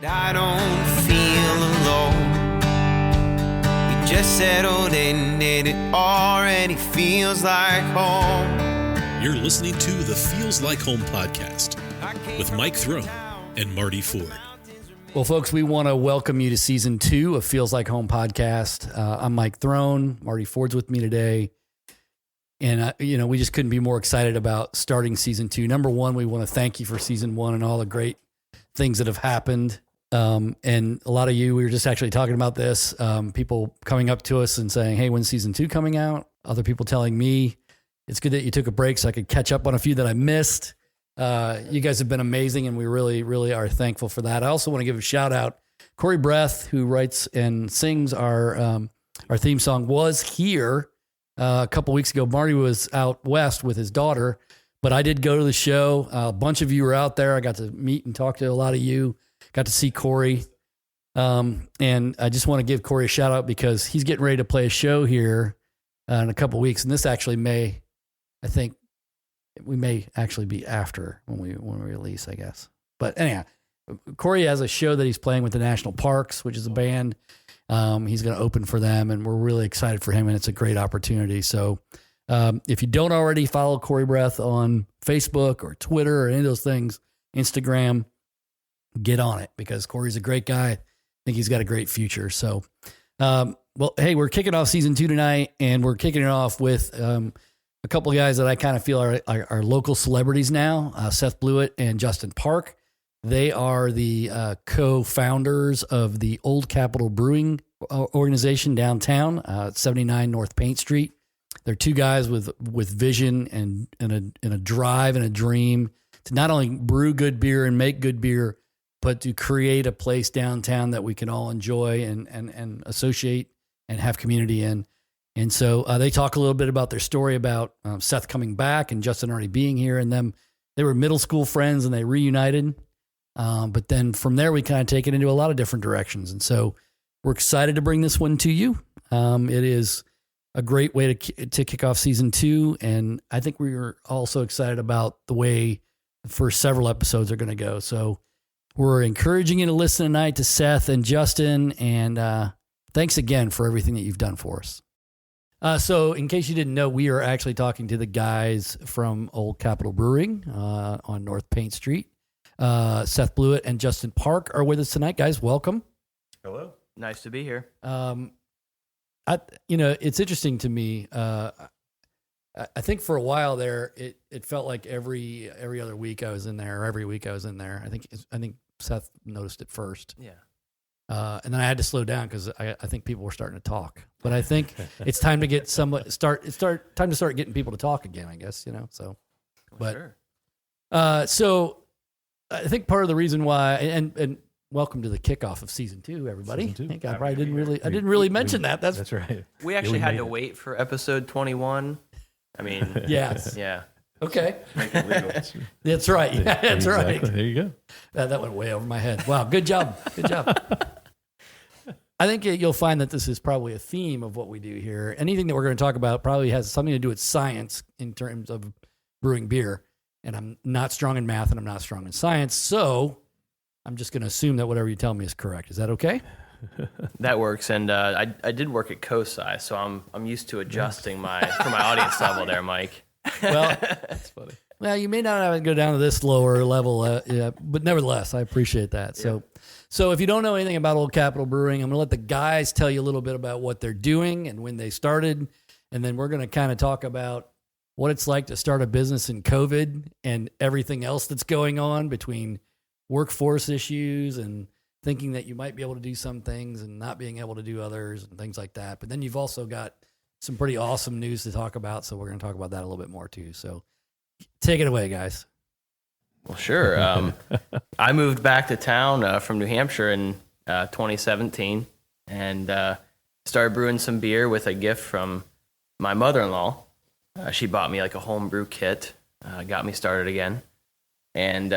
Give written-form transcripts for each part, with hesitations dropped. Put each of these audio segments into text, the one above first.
I don't feel alone. We just settled in and it already feels like home. You're listening to the Feels Like Home podcast with Mike Throne and Marty Ford. Well, folks, we want to welcome you to Season 2 of Feels Like Home podcast. I'm Mike Throne. Marty Ford's with me today. And, we just couldn't be more excited about starting Season 2. Number one, we want to thank you for Season 1 and all the great things that have happened. And a lot of you, we were just actually talking about this, people coming up to us and saying, hey, when's Season 2 coming out? Other people telling me, it's good that you took a break so I could catch up on a few that I missed. You guys have been amazing, and we really, really are thankful for that. I also want to give a shout out. Corey Breath, who writes and sings our theme song, was here a couple weeks ago. Marty was out west with his daughter, but I did go to the show. A bunch of you were out there. I got to meet and talk to a lot of you. Got to see Corey. And I just want to give Corey a shout out because he's getting ready to play a show here in a couple weeks. And this actually may actually be after when we release, I guess. But anyhow, Corey has a show that he's playing with the National Parks, which is a band. He's going to open for them, and we're really excited for him, and it's a great opportunity. So if you don't already follow Corey Breath on Facebook or Twitter or any of those things, Instagram, get on it because Corey's a great guy. I think he's got a great future. So, well, hey, we're kicking off Season 2 tonight, and we're kicking it off with a couple of guys that I kind of feel are local celebrities now, Seth Blewitt and Justin Park. They are the co-founders of the Old Capitol Brewing organization downtown, 79 North Paint Street. They're two guys with vision and a drive and a dream to not only brew good beer and make good beer, but to create a place downtown that we can all enjoy and associate and have community in. And so they talk a little bit about their story about Seth coming back and Justin already being here, and they were middle school friends and they reunited. But then from there, we kind of take it into a lot of different directions. And so we're excited to bring this one to you. It is a great way to kick off Season 2. And I think we are also excited about the way the first several episodes are going to go. So we're encouraging you to listen tonight to Seth and Justin. And thanks again for everything that you've done for us. So in case you didn't know, we are actually talking to the guys from Old Capitol Brewing on North Paint Street. Seth Blewitt and Justin Park are with us tonight. Guys, welcome. Hello. Nice to be here. It's interesting to me. I think for a while there, it felt like every other week I was in there, or every week I was in there. I think Seth noticed it first. Yeah. And then I had to slow down because I think people were starting to talk. But I think it's time to get time to start getting people to talk again, I guess, So, Sure. So I think part of the reason why, and welcome to the kickoff of Season 2, everybody. Season 2. I think I probably didn't really mention that. That's right. We actually had to wait for episode 21. I mean, yes. Yeah. Okay. Make it legal. That's right. Yeah, that's exactly. right. There you go. That went way over my head. Wow. Good job. Good job. I think you'll find that this is probably a theme of what we do here. Anything that we're going to talk about probably has something to do with science in terms of brewing beer. And I'm not strong in math and I'm not strong in science. So I'm just going to assume that whatever you tell me is correct. Is that okay? That works. And I did work at COSI, so I'm used to adjusting for my audience level there, Mike. Well, That's funny. well, you may not have to go down to this lower level, but nevertheless, I appreciate that. So if you don't know anything about Old Capitol Brewing, I'm going to let the guys tell you a little bit about what they're doing and when they started. And then we're going to kind of talk about what it's like to start a business in COVID and everything else that's going on between workforce issues and thinking that you might be able to do some things and not being able to do others and things like that. But then you've also got some pretty awesome news to talk about. So we're going to talk about that a little bit more too. So take it away, guys. Well, sure. I moved back to town from New Hampshire in 2017 and started brewing some beer with a gift from my mother-in-law. She bought me like a home brew kit, got me started again. And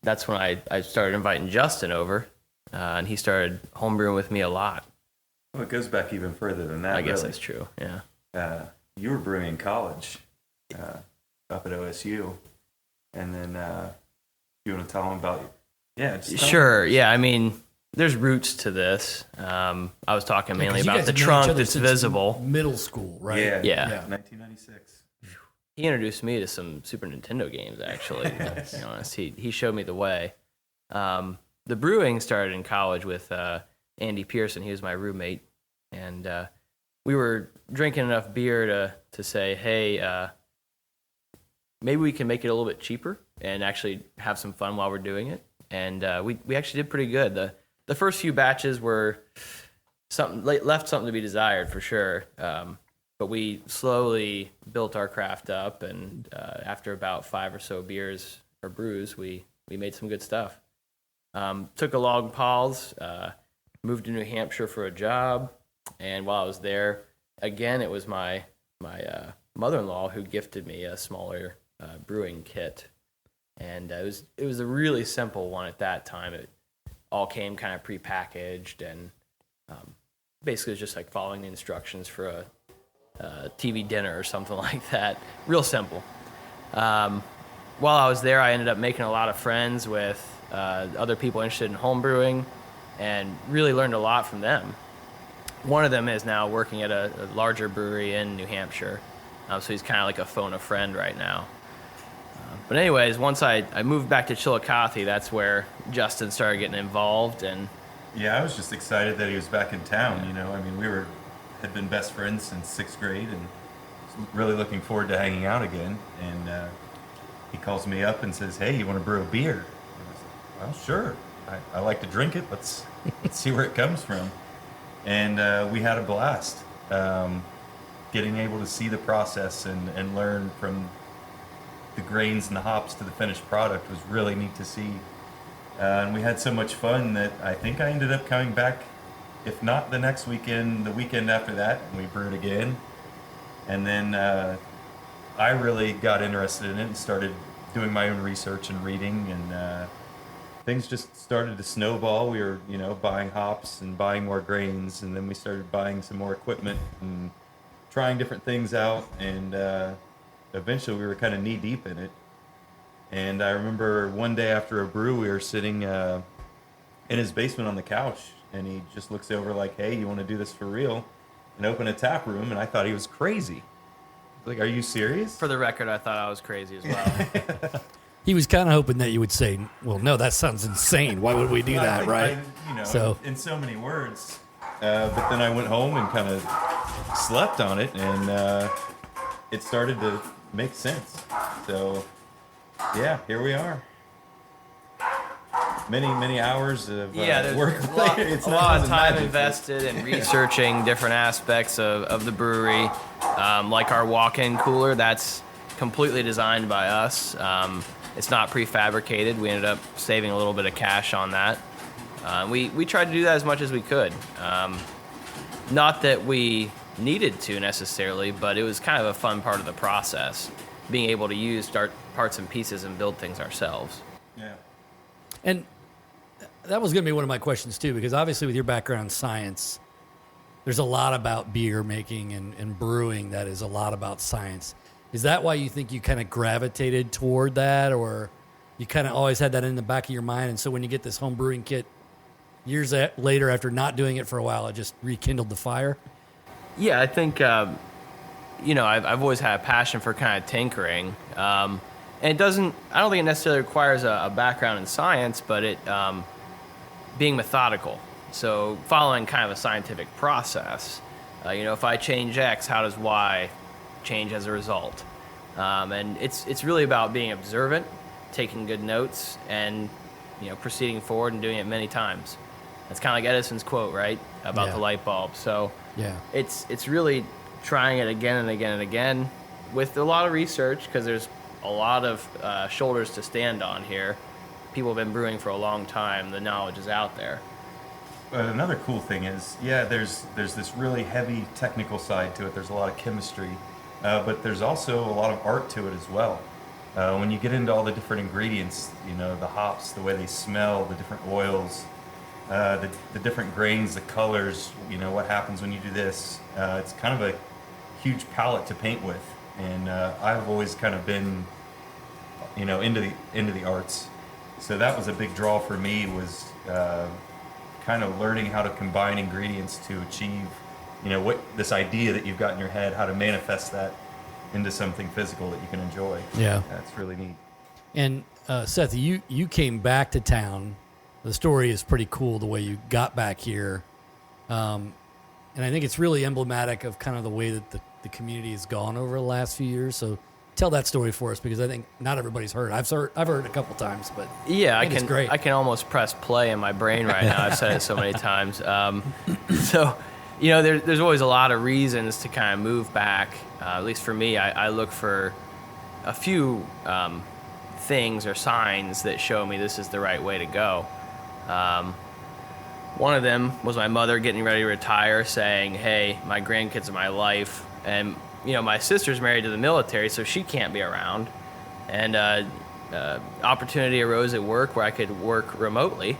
that's when I started inviting Justin over, and he started homebrewing with me a lot. Well, it goes back even further than that. I guess really. that's true, yeah. You were brewing in college up at OSU, and then you want to tell them about Yeah. Just Sure. Yeah. I mean, there's roots to this. I was talking mainly about the trunk that's visible. Middle school, right? Yeah. Yeah. 1996. He introduced me to some Super Nintendo games, actually. To be honest, he showed me the way. The brewing started in college with Andy Pearson. He was my roommate, and we were drinking enough beer to say, hey, maybe we can make it a little bit cheaper and actually have some fun while we're doing it. And we actually did pretty good. The first few batches were left something to be desired for sure. But we slowly built our craft up, and after about 5 or so beers or brews, we made some good stuff. Took a long pause, moved to New Hampshire for a job, and while I was there, again, it was my mother-in-law who gifted me a smaller brewing kit, and it was a really simple one at that time. It all came kind of prepackaged, and basically it was just like following the instructions for a TV dinner or something like that. Real simple. While I was there, I ended up making a lot of friends with other people interested in home brewing, and really learned a lot from them. One of them is now working at a larger brewery in New Hampshire, so he's kind of like a phone a friend right now. But anyways, once I moved back to Chillicothe, that's where Justin started getting involved. And Yeah, I was just excited that he was back in town. You know, I mean, had been best friends since 6th grade, and really looking forward to hanging out again. And he calls me up and says, "Hey, you want to brew a beer?" And I was like, "Well, sure. I like to drink it. Let's see where it comes from." And we had a blast. Getting able to see the process and learn from the grains and the hops to the finished product was really neat to see. And we had so much fun that I think I ended up coming back, if not the next weekend, the weekend after that, and we brewed again. And then I really got interested in it and started doing my own research and reading, and things just started to snowball. We were, buying hops and buying more grains, and then we started buying some more equipment and trying different things out, and eventually we were kind of knee deep in it. And I remember one day after a brew, we were sitting in his basement on the couch, and he just looks over like, "Hey, you want to do this for real and open a tap room?" And I thought he was crazy. Like, "Are you serious?" for the record, I thought I was crazy as well. He was kind of hoping that you would say, "Well, no, that sounds insane. Why would we do that?" Right? In so many words. But then I went home and kind of slept on it, and it started to make sense. So, yeah, here we are. Many hours of There's work. a lot of time invested in researching different aspects of the brewery. Like our walk-in cooler, that's completely designed by us. It's not prefabricated. We ended up saving a little bit of cash on that. We tried to do that as much as we could. Not that we needed to necessarily, but it was kind of a fun part of the process, being able to use parts and pieces and build things ourselves. Yeah. And that was going to be one of my questions too, because obviously with your background in science, there's a lot about beer making and brewing that is a lot about science. Is that why you think you kind of gravitated toward that, or you kind of always had that in the back of your mind, and so when you get this home brewing kit years later after not doing it for a while, it just rekindled the fire? Yeah, I think, I've always had a passion for kind of tinkering. And I don't think it necessarily requires a background in science, but it being methodical. So following kind of a scientific process. If I change X, how does Y change as a result? And it's really about being observant, taking good notes, and proceeding forward and doing it many times. That's kind of like Edison's quote, right, about the light bulb. So yeah, it's really trying it again and again and again with a lot of research, because there's a lot of shoulders to stand on here. People have been brewing for a long time. The knowledge is out there. But another cool thing is, there's this really heavy technical side to it. There's a lot of chemistry, but there's also a lot of art to it as well. When you get into all the different ingredients, the hops, the way they smell, the different oils, the different grains, the colors, what happens when you do this. It's kind of a huge palette to paint with. And I've always kind of been, into the arts. So that was a big draw for me, was kind of learning how to combine ingredients to achieve, what this idea that you've got in your head, how to manifest that into something physical that you can enjoy. Yeah. That's really neat. And Seth, you came back to town. The story is pretty cool, the way you got back here. And I think it's really emblematic of kind of the way that the community has gone over the last few years. So tell that story for us, because I think not everybody's heard. I've heard it a couple times, but Yeah, I think it's great. I can almost press play in my brain right now. I've said it so many times. So, there's always a lot of reasons to kind of move back. At least for me, I look for a few things or signs that show me this is the right way to go. One of them was my mother getting ready to retire, saying, "Hey, my grandkids are my life," and my sister's married to the military, so she can't be around. And opportunity arose at work where I could work remotely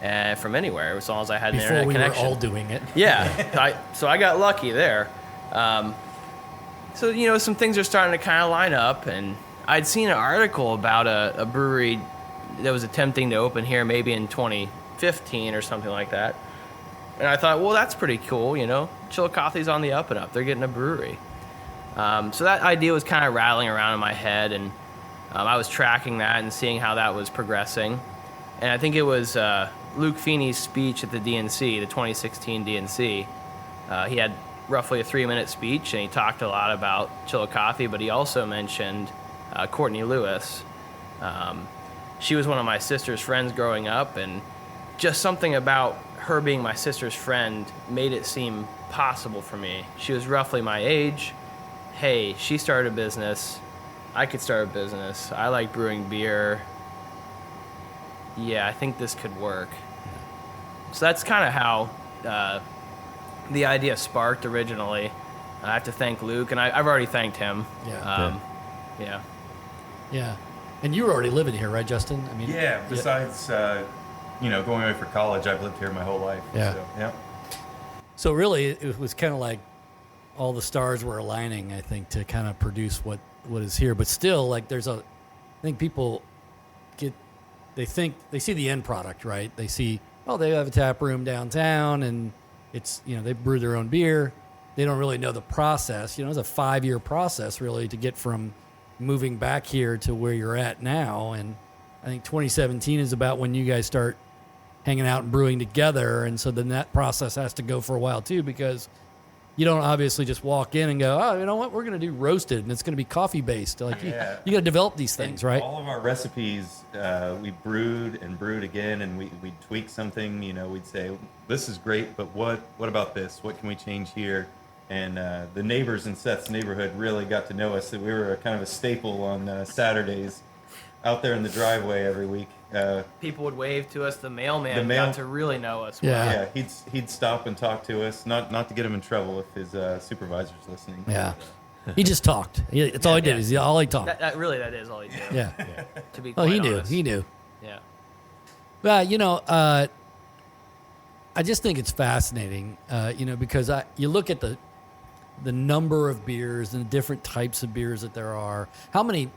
from anywhere, as long as I had an internet connection. Before we were all doing it. Yeah, so I got lucky there. So some things are starting to kind of line up, and I'd seen an article about a brewery that was attempting to open here maybe in 2015 or something like that. And I thought, well, that's pretty cool, Chillicothe's on the up and up. They're getting a brewery. So that idea was kind of rattling around in my head, and I was tracking that and seeing how that was progressing. And I think it was Luke Feeney's speech at the DNC, the 2016 DNC. He had roughly a 3-minute speech, and he talked a lot about Chillicothe, but he also mentioned Courtney Lewis. She was one of my sister's friends growing up, and just something about her being my sister's friend made it seem possible for me. She was roughly my age. Hey, she started a business. I could start a business. I like brewing beer. Yeah, I think this could work. So that's kind of how the idea sparked originally. I have to thank Luke, and I've already thanked him. Yeah. Yeah. And you were already living here, right, Justin? I mean, Yeah, besides, going away for college, I've lived here my whole life. Yeah. So, yeah. So really, it was kind of like all the stars were aligning, I think, to kind of produce what is here. But still, like, I think people they see the end product, right? They see, they have a tap room downtown, and it's, they brew their own beer. They don't really know the process. It's a 5-year process, really, to get from moving back here to where you're at now. And I think 2017 is about when you guys start hanging out and brewing together. And so then that process has to go for a while too, because you don't obviously just walk in and go, you know what, we're going to do roasted and it's going to be coffee based. Like you got to develop these things, right? All of our recipes, we brewed and brewed again, and we'd tweak something. We'd say, this is great, but what about this? What can we change here? And the neighbors in Seth's neighborhood really got to know us. So we were kind of a staple on Saturdays out there in the driveway every week. People would wave to us. The mailman got to really know us. Yeah. Yeah, he'd stop and talk to us, not to get him in trouble if his supervisor's listening. Yeah. He just talked. It's all he did. Is all he talked. That is all he did. Yeah. To be quite honest. He knew. Yeah. Well, I just think it's fascinating, because you look at the number of beers and the different types of beers that there are. How many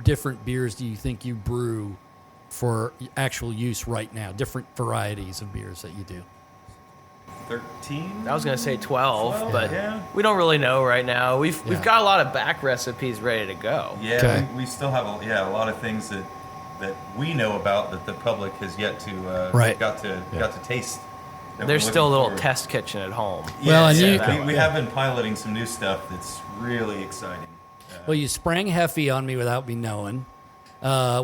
different beers do you think you brew for actual use right now? Different varieties of beers that you do. 13? I was going to say 12, but yeah. we don't really know right now. We've got a lot of back recipes ready to go. Yeah, Okay. we still have a lot of things that we know about that the public has yet to got to taste. There's still a little test kitchen at home. Well, and we have been piloting some new stuff that's really exciting. Well, you sprang Heffy on me without me knowing,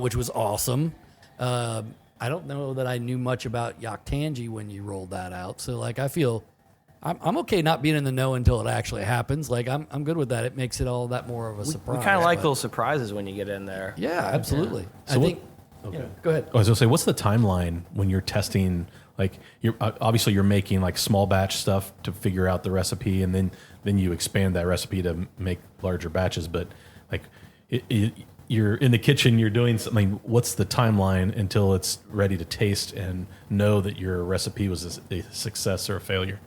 which was awesome. I don't know that I knew much about Yoctangi when you rolled that out. So, I feel I'm okay not being in the know until it actually happens. I'm good with that. It makes it all that more of a surprise. We kind of like little surprises when you get in there. Yeah, absolutely. So I think. Okay. Go ahead. I was going to say, what's the timeline when you're testing? You're obviously you're making small batch stuff to figure out the recipe, and then you expand that recipe to make larger batches. But you're in the kitchen, you're doing something. What's the timeline until it's ready to taste and know that your recipe was a success or a failure?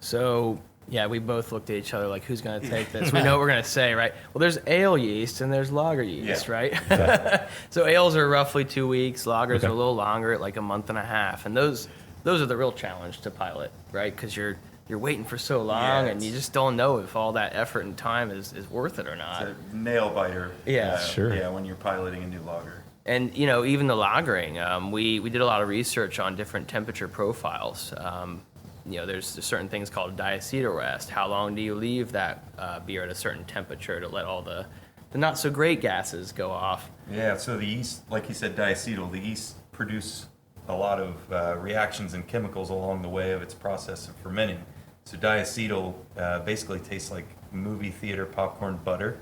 So Yeah, we both looked at each other like, who's going to take this? We know what we're going to say, right? Well, there's ale yeast and there's lager yeast, Yeah. right? So ales are roughly 2 weeks. Lagers Okay. are a little longer, at like a month and a half. And those are the real challenge to pilot, right? Because you're waiting for so long, and you just don't know if all that effort and time is worth it or not. It's a nail biter. Yeah. Sure. Yeah, when you're piloting a new lager. And even the lagering, we did a lot of research on different temperature profiles. There's certain things called diacetyl rest. How long do you leave that beer at a certain temperature to let all the not so great gases go off? Yeah, so the yeast, like you said, diacetyl, the yeast produce a lot of reactions and chemicals along the way of its process of fermenting. So diacetyl basically tastes like movie theater popcorn butter.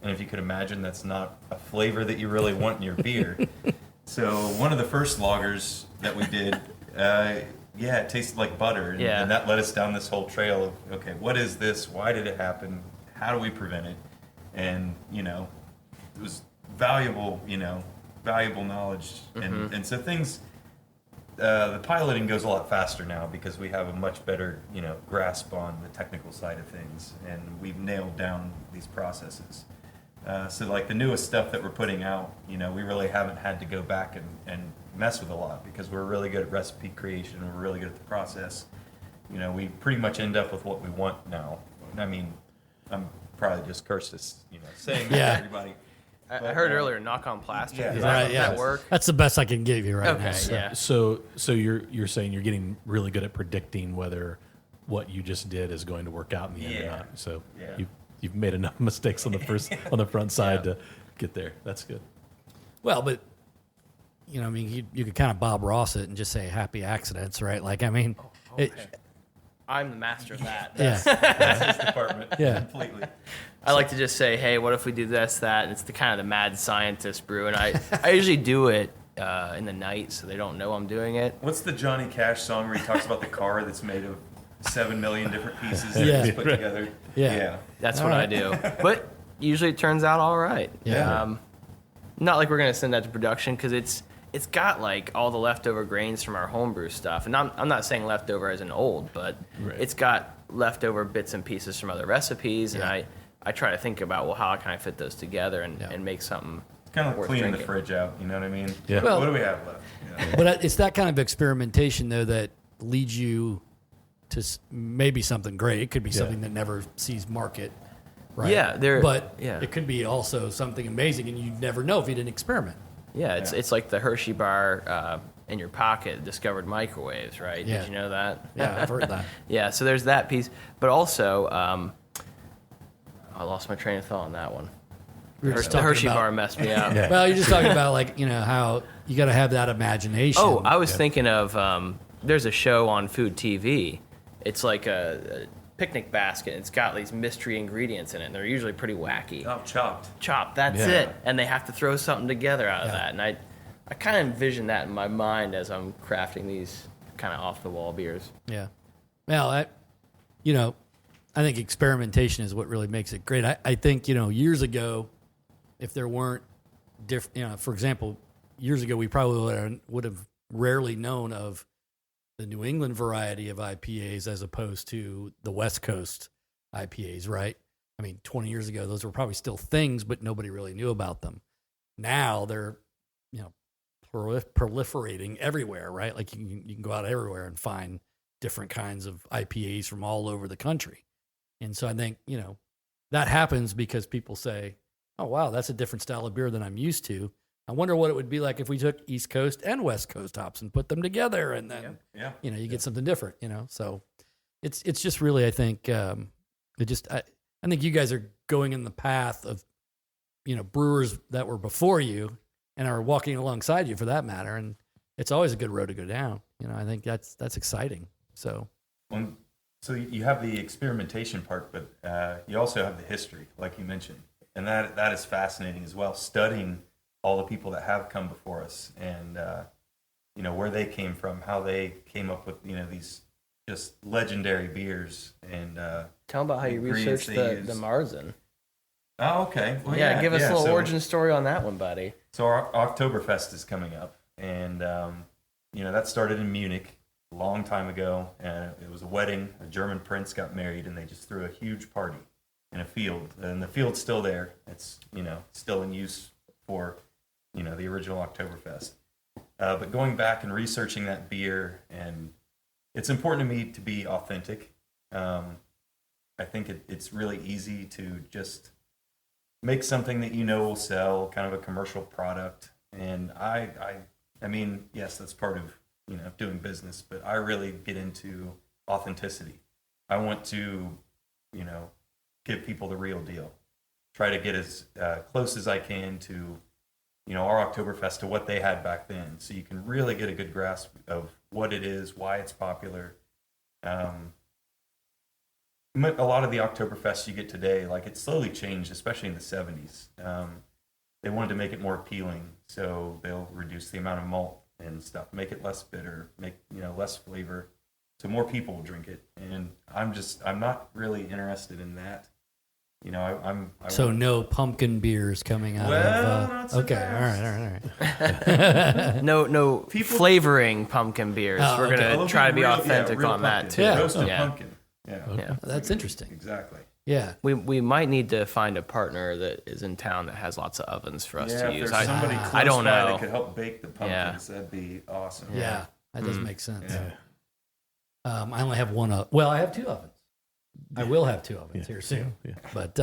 And if you could imagine, that's not a flavor that you really want in your beer. So one of the first lagers that we did, it tasted like butter. And that led us down this whole trail of, okay, what is this? Why did it happen? How do we prevent it? And, it was valuable knowledge. And so things, the piloting goes a lot faster now because we have a much better, grasp on the technical side of things. And we've nailed down these processes. So like the newest stuff that we're putting out, we really haven't had to go back and mess with a lot because we're really good at recipe creation and we're really good at the process. We pretty much end up with what we want now. I mean, I'm probably just cursed as, saying that to everybody. I heard earlier, knock on plastic. Yeah. Does Right, that work? That's the best I can give you right now. Okay, yeah. So you're saying you're getting really good at predicting whether what you just did is going to work out in the end or Yeah. not. So Yeah. you've made enough mistakes on the front side to get there. That's good. Well, but you could kind of Bob Ross it and just say happy accidents, right? Like, I mean, I'm the master of that. yeah, That's his department. Yeah. Completely. I like to just say, hey, what if we do this, that? And it's the kind of the mad scientist brew. And I usually do it in the night so they don't know I'm doing it. What's the Johnny Cash song where he talks about the car that's made of 7 million different pieces that Yeah. he's put together? Yeah. That's All what right. I do. But usually it turns out all right. Yeah. Not like we're going to send that to production because it's got like all the leftover grains from our homebrew stuff. And I'm not saying leftover as an old, but it's got leftover bits and pieces from other recipes. And I try to think about, well, how can I fit those together and make something It's kind of like worth cleaning drinking. the fridge out, you know what I mean? Yeah. Well- what do we have left? But it's that kind of experimentation, though, that leads you to maybe something great. It could be something that never sees market, right? Yeah, but yeah. it could be also something amazing, and you'd never know if you didn't experiment. Yeah, it's like the Hershey bar in your pocket discovered microwaves, right? Yeah. Did you know that? Yeah, I've heard that. Yeah, so there's that piece. But also, I lost my train of thought on that one. We were just The talking Hershey about- bar messed me up. Well, you're just talking about how you got to have that imagination. Oh, I was thinking of there's a show on Food TV. It's like a picnic basket. It's got these mystery ingredients in it, and they're usually pretty wacky. Oh, chopped. Chopped, that's Yeah. it. And they have to throw something together out of that. And I kind of envision that in my mind as I'm crafting these kind of off-the-wall beers. Yeah. Well, I think experimentation is what really makes it great. I think, years ago, if there weren't different, for example, years ago, we probably would have rarely known of the New England variety of IPAs as opposed to the West Coast IPAs, right? I mean, 20 years ago, those were probably still things, but nobody really knew about them. Now they're, proliferating everywhere, right? Like you can go out everywhere and find different kinds of IPAs from all over the country. And so I think, that happens because people say, oh, wow, that's a different style of beer than I'm used to. I wonder what it would be like if we took East Coast and West Coast hops and put them together, and then you get something different. So it's just really, I think I think you guys are going in the path of brewers that were before you and are walking alongside you for that matter, and it's always a good road to go down. I think that's exciting. So So you have the experimentation part, but you also have the history, like you mentioned, and that is fascinating as well. Studying all the people that have come before us, and where they came from, how they came up with these just legendary beers, and Tell them about how you ingredients researched they the use. Marzen. Oh, okay. Well, Give us a little so- origin story on that one, buddy. So our Oktoberfest is coming up, and that started in Munich, a long time ago, and it was a wedding. A German prince got married, and they just threw a huge party in a field, and the field's still there. It's still in use for the original Oktoberfest. But going back and researching that beer, and it's important to me to be authentic. I think it's really easy to just make something that will sell, kind of a commercial product. And I mean, yes, that's part of doing business, but I really get into authenticity. I want to give people the real deal. Try to get as close as I can to our Oktoberfest, to what they had back then, so you can really get a good grasp of what it is, why it's popular. A lot of the Oktoberfests you get today, like, it slowly changed, especially in the 70s. They wanted to make it more appealing, so they'll reduce the amount of malt and stuff, make it less bitter, make less flavor, so more people will drink it. And I'm not really interested in that. No pumpkin beers coming out not of. so Okay, fast. all right. No flavoring pumpkin beers. Oh, We're okay. gonna try to be authentic real on that pumpkin. too. Yeah. Roasted Yeah. pumpkin. Yeah. Yeah. That's interesting. Exactly. Yeah. We might need to find a partner that is in town that has lots of ovens for us Yeah, to if use. there's somebody close I don't by know. that could help bake the pumpkins, that'd be awesome. Yeah, that does make sense. Yeah. I only have one oven. Well, I have two ovens. I will have two ovens here soon. Yeah. But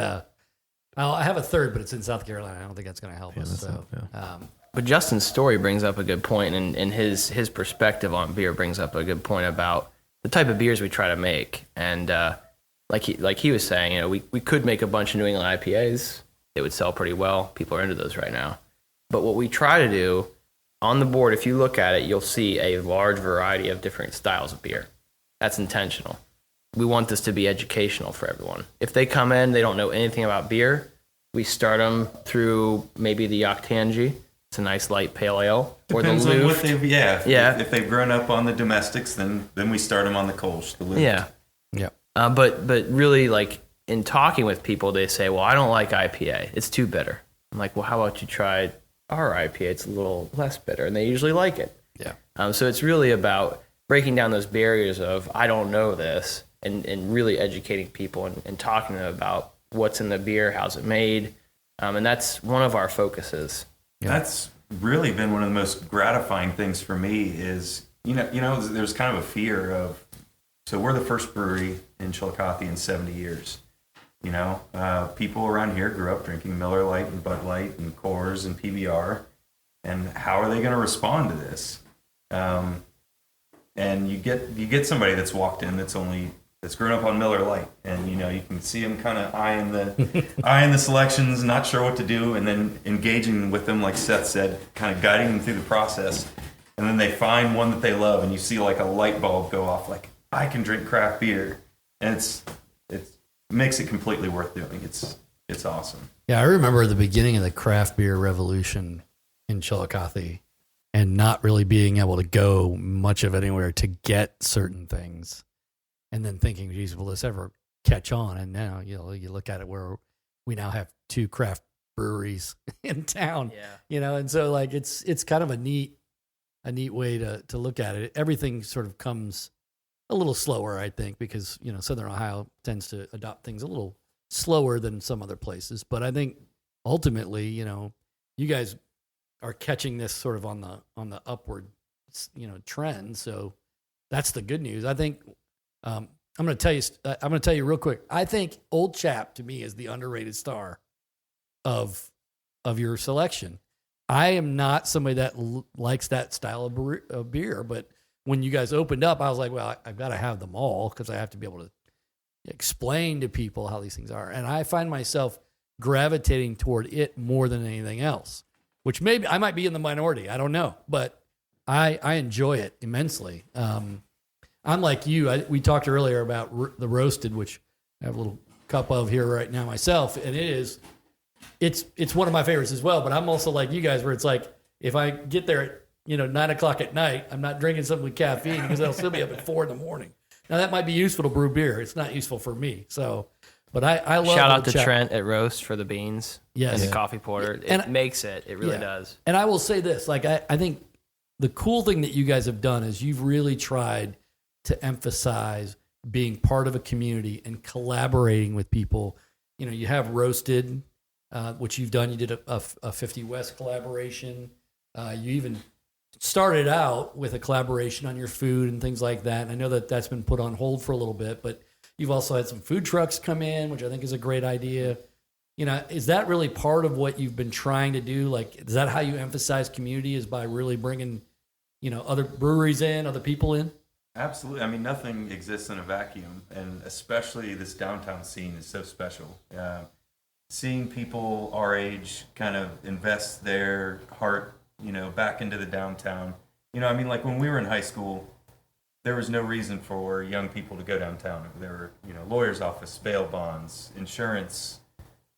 I have a third, but it's in South Carolina. I don't think that's going to help us. that's So, not- But Justin's story brings up a good point, and his perspective on beer brings up a good point about the type of beers we try to make. And like he was saying, we could make a bunch of New England IPAs. They would sell pretty well. People are into those right now. But what we try to do on the board, if you look at it, you'll see a large variety of different styles of beer. That's intentional. We want this to be educational for everyone. If they come in, they don't know anything about beer, we start them through maybe the Octangy. It's a nice light pale ale. Depends or the on what Luft. If they've grown up on the domestics, then we start them on the Kolsch, the Luft. Yeah. yeah. But really, like, in talking with people, they say, well, I don't like IPA. It's too bitter. I'm like, well, how about you try our IPA? It's a little less bitter, and they usually like it. Yeah. So it's really about breaking down those barriers of, I don't know this, and really educating people and talking to them about what's in the beer, how's it made. And that's one of our focuses. Yeah. That's really been one of the most gratifying things for me is, there's kind of a fear of, so we're the first brewery in Chillicothe in 70 years. People around here grew up drinking Miller Lite and Bud Light and Coors and PBR. And how are they going to respond to this? And you get somebody that's walked in that's grown up on Miller Lite, and you can see them kind of eyeing the selections, not sure what to do, and then engaging with them, like Seth said, kind of guiding them through the process, and then they find one that they love, and you see like a light bulb go off, like, I can drink craft beer, and it makes it completely worth doing. It's awesome. Yeah, I remember the beginning of the craft beer revolution in Chillicothe and not really being able to go much of anywhere to get certain things. And then thinking, geez, will this ever catch on? And now, you look at it where we now have 2 craft breweries in town, and so like, it's kind of a neat way to look at it. Everything sort of comes a little slower, I think, because, Southern Ohio tends to adopt things a little slower than some other places. But I think ultimately, you guys are catching this sort of on the upward, trend. So that's the good news. I think, I'm going to tell you real quick. I think Old Chap to me is the underrated star of your selection. I am not somebody that likes that style of beer, but when you guys opened up, I was like, well, I've got to have them all because I have to be able to explain to people how these things are. And I find myself gravitating toward it more than anything else, which maybe I might be in the minority. I don't know, but I enjoy it immensely. I'm like you. We talked earlier about the roasted, which I have a little cup of here right now myself, and it's one of my favorites as well. But I'm also like you guys, where it's like if I get there at 9:00 at night, I'm not drinking something with caffeine because I'll still be up at 4 a.m. Now that might be useful to brew beer. It's not useful for me. So, but I love. Shout out to Trent at Roast for the beans. Yes. And the coffee porter. It makes it. It really does. And I will say this, like I think the cool thing that you guys have done is you've really tried to emphasize being part of a community and collaborating with people. You know, you have Roasted, which you've done. You did a 50 West collaboration. You even started out with a collaboration on your food and things like that. And I know that that's been put on hold for a little bit, but you've also had some food trucks come in, which I think is a great idea. You know, is that really part of what you've been trying to do? Like, is that how you emphasize community, is by really bringing, you know, other breweries in, other people in? Absolutely. I mean, nothing exists in a vacuum, and especially this downtown scene is so special. Seeing people our age kind of invest their heart, you know, back into the downtown. You know, I mean, like when we were in high school, there was no reason for young people to go downtown. There were, you know, lawyer's office, bail bonds, insurance,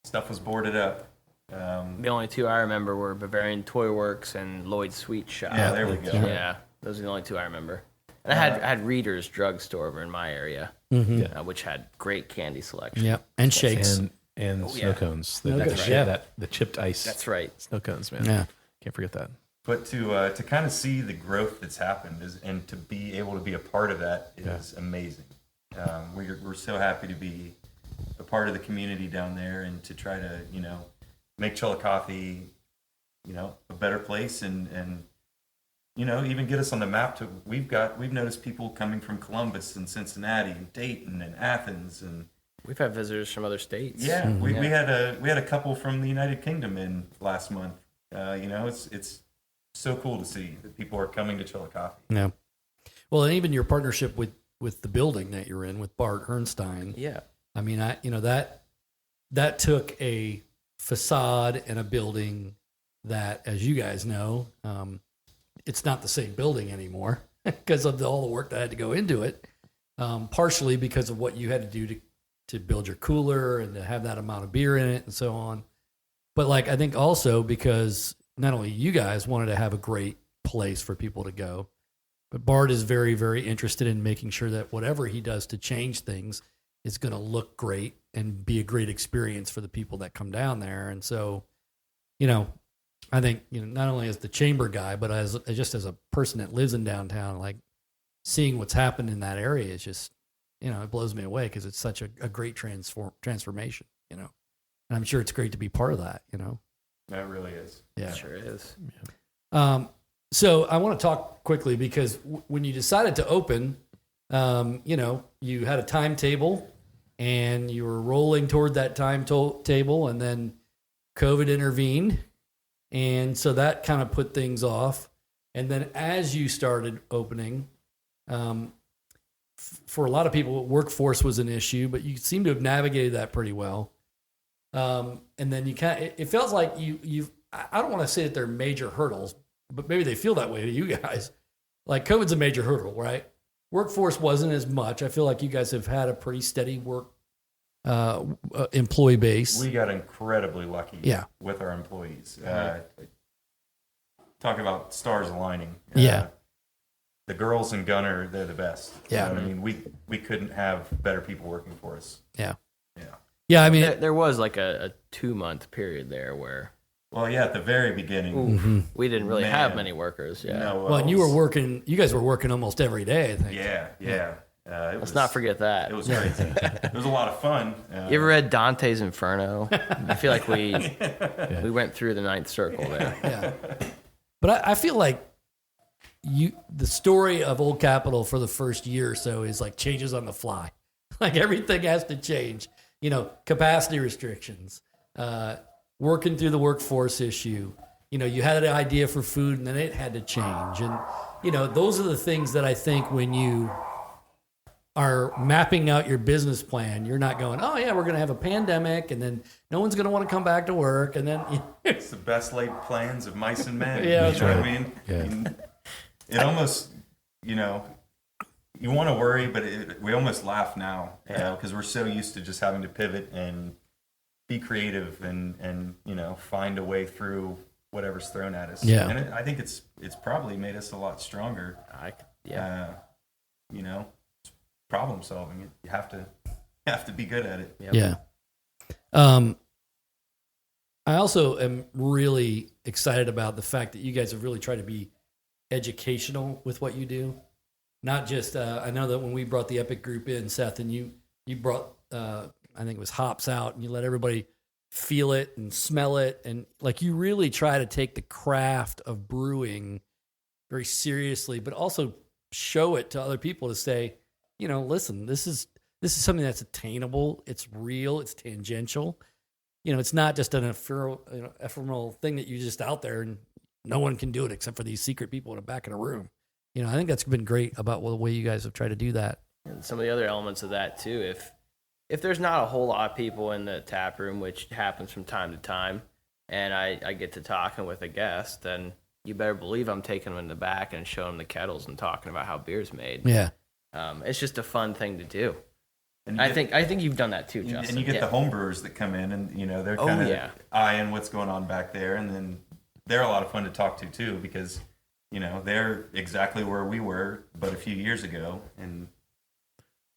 stuff was boarded up. The only two I remember were Bavarian Toy Works and Lloyd's Sweet Shop. Yeah, there we go. Yeah, those are the only two I remember. And I had Reader's Drugstore over in my area, which had great candy selection. Yeah, and shakes. And snow cones. The chipped ice. That's right. Snow cones, man. Yeah. Can't forget that. But to kind of see the growth that's happened and to be able to be a part of that is amazing. We're so happy to be a part of the community down there and to try to, you know, make Chillicothe, you know, a better place and you know, even get us on the map. We've noticed people coming from Columbus and Cincinnati and Dayton and Athens, and we've had visitors from other states. Yeah, we had a couple from the United Kingdom in last month. You know, it's so cool to see that people are coming to Chillicothe. Yeah. Well, and even your partnership with the building that you're in with Bart Herrnstein. Yeah. I mean, that took a facade and a building that, as you guys know, it's not the same building anymore because of all the work that had to go into it. Partially because of what you had to do to build your cooler and to have that amount of beer in it and so on. But like, I think also because not only you guys wanted to have a great place for people to go, but Bart is very, very interested in making sure that whatever he does to change things is going to look great and be a great experience for the people that come down there. And so, you know, I think, you know, not only as the chamber guy, but as a person that lives in downtown, like seeing what's happened in that area is just, you know, it blows me away because it's such a great transformation, you know. And I'm sure it's great to be part of that, you know. That really is. Yeah. It sure is. So I want to talk quickly because when you decided to open, you know, you had a timetable and you were rolling toward that timetable, and then COVID intervened. And so that kind of put things off. And then as you started opening, for a lot of people, workforce was an issue, but you seem to have navigated that pretty well. And then it feels like I don't want to say that they're major hurdles, but maybe they feel that way to you guys. Like COVID's a major hurdle, right? Workforce wasn't as much. I feel like you guys have had a pretty steady employee base. We got incredibly lucky with our employees. Talk about stars aligning. The girls in Gunner, they're the best. Yeah. You know what I mean, we couldn't have better people working for us. Yeah. Yeah. Yeah, I mean, There was like a 2-month period there where Well, yeah, at the very beginning. we didn't really have many workers. Yeah. No, well, and you guys were working almost every day, I think. Yeah. Let's not forget that. It was crazy. It was a lot of fun. You ever read Dante's Inferno? I feel like we went through the ninth circle there. Yeah. But I feel like the story of Old Capitol for the first year or so is like changes on the fly. Like everything has to change. You know, capacity restrictions, working through the workforce issue. You know, you had an idea for food and then it had to change. And, you know, those are the things that I think when you are mapping out your business plan, you're not going, oh, yeah, we're going to have a pandemic and then no one's going to want to come back to work. And then it's the best laid plans of mice and men. Yeah, you know what I mean? Yeah. It almost, you know, you want to worry, but we almost laugh now, you know, because we're so used to just having to pivot and be creative and you know, find a way through whatever's thrown at us. Yeah. And I think it's probably made us a lot stronger. You know, problem solving. You have to be good at it. Yep. Yeah. I also am really excited about the fact that you guys have really tried to be educational with what you do. not just, I know that when we brought the Epic group in, Seth, and you brought, I think it was hops out, and you let everybody feel it and smell it. And like, you really try to take the craft of brewing very seriously, but also show it to other people to say, you know, listen, this is something that's attainable. It's real. It's tangential. You know, it's not just an ephemeral thing that you're just out there and no one can do it except for these secret people in the back of a room. You know, I think that's been great about the way you guys have tried to do that. And some of the other elements of that too, if there's not a whole lot of people in the tap room, which happens from time to time, and I get to talking with a guest, then you better believe I'm taking them in the back and showing them the kettles and talking about how beer's made. Yeah. It's just a fun thing to do. And I think you've done that too, Justin. And you get the home brewers that come in, and you know they're kind of eyeing what's going on back there, and then they're a lot of fun to talk to too, because you know they're exactly where we were, but a few years ago, and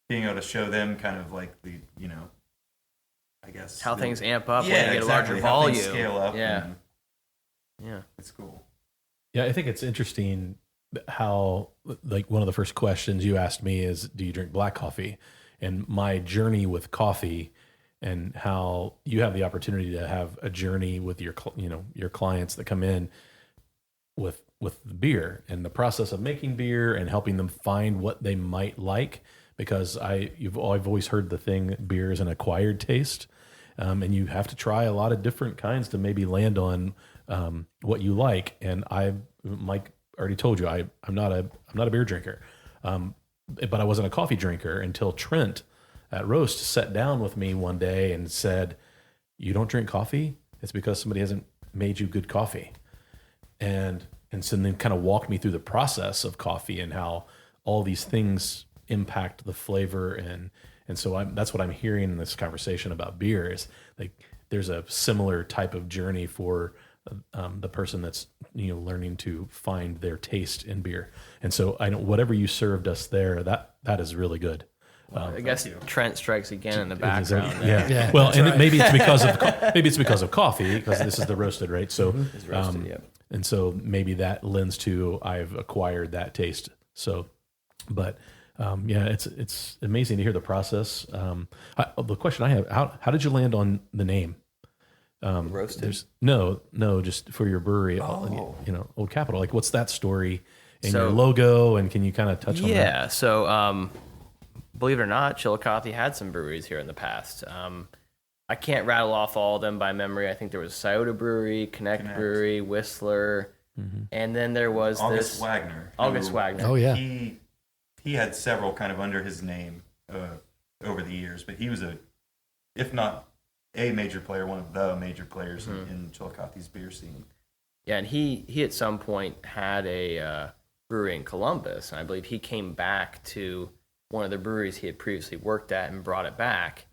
being able to show them kind of like the, you know, I guess how things amp up when you get exactly, a larger how volume, things scale up. Yeah, it's cool. Yeah, I think it's interesting how, like, one of the first questions you asked me is, do you drink black coffee? And my journey with coffee, and how you have the opportunity to have a journey with your clients that come in with the beer and the process of making beer and helping them find what they might like. Because I've always heard the thing, beer is an acquired taste, and you have to try a lot of different kinds to maybe land on what you like. And Mike already told you, I'm not a beer drinker, but I wasn't a coffee drinker until Trent at Roast sat down with me one day and said, "You don't drink coffee? It's because somebody hasn't made you good coffee." And so then kind of walked me through the process of coffee and how all these things impact the flavor. And so that's what I'm hearing in this conversation about beer is like, there's a similar type of journey for the person that's, you know, learning to find their taste in beer. And so I know whatever you served us there, that is really good. I guess Trent strikes again in the background. Yeah. Well, and maybe it's because of coffee, because this is the roasted, right? So, It's roasted, yep. And so maybe that lends to I've acquired that taste. So, but it's amazing to hear the process. The question I have: how did you land on the name? Roasted? No, just for your brewery. You know, Old Capitol. Like, what's that story and So- your logo? And can you kind of touch on that? Yeah. So, believe it or not, Chillicothe had some breweries here in the past. I can't rattle off all of them by memory. I think there was Scioto Brewery, Connect Brewery, Whistler, and then there was August Wagner. August Wagner. Oh, yeah. He had several kind of under his name over the years, but he was if not a major player, one of the major players in Chillicothe's beer scene. Yeah, and he at some point had a brewery in Columbus, and I believe he came back to one of the breweries he had previously worked at and brought it back.